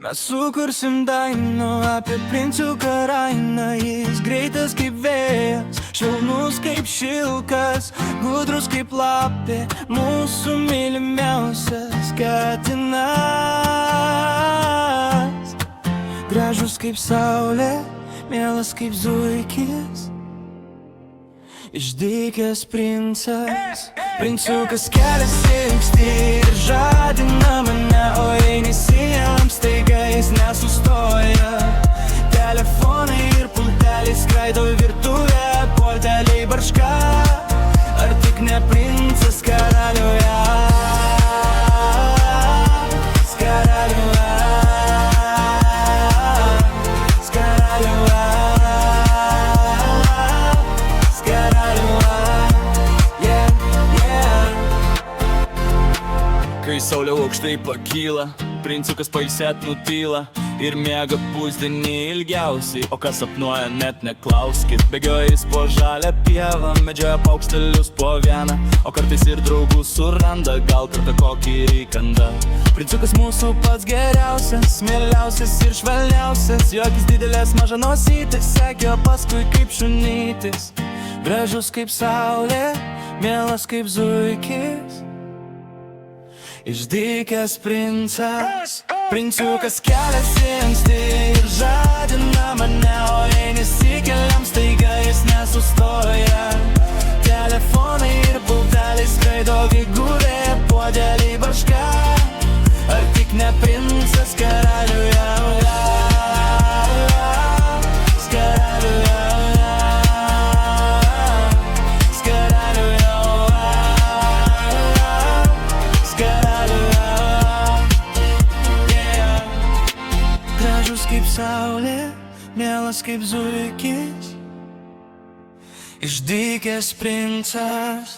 Mes sukursim dainą apie princiuką Rainą. Jis greitas kaip vėjas, švelnus kaip šilkas, gudrus kaip lapė, mūsų mylimiausias katinas. Gražus kaip saulė, mielas kaip zuikis, išdykęs princas. Princiukas keliasi anksti ir žadina mane, o jei nesijam, staiga jis nesustoja. Telefonai ir pulteliai skraido virtuvę, puodeliai barška, ar tik ne princas karaliuje. Kai saulė aukštai pakyla, princiukas pailsėt nutyla ir miega pusdienį ilgiausiai. O kas sapnuoja, net neklauskit. Bėgioja jis po žalią pievą, medžioja paukštelius po vieną, o kartais ir draugų suranda, gal kartą kokį įkandą. Princiukas mūsų pats geriausias, mieliausias ir švelniausias, jo akis didelės, maža nosytis, sekio paskui kaip šunytis. Gražus kaip saulė, mielas kaip zuikis, išdykęs princas. Princiukas keliasi anksti ir žadina mane, o jei nesikeliam, staiga jis nesustoja. Telefonai ir pulteliai skraido figūrė, puodeliai barška, ar tik ne princas karaliuje. Gražus kaip saulė, mielas kaip zuikis, išdykęs princas.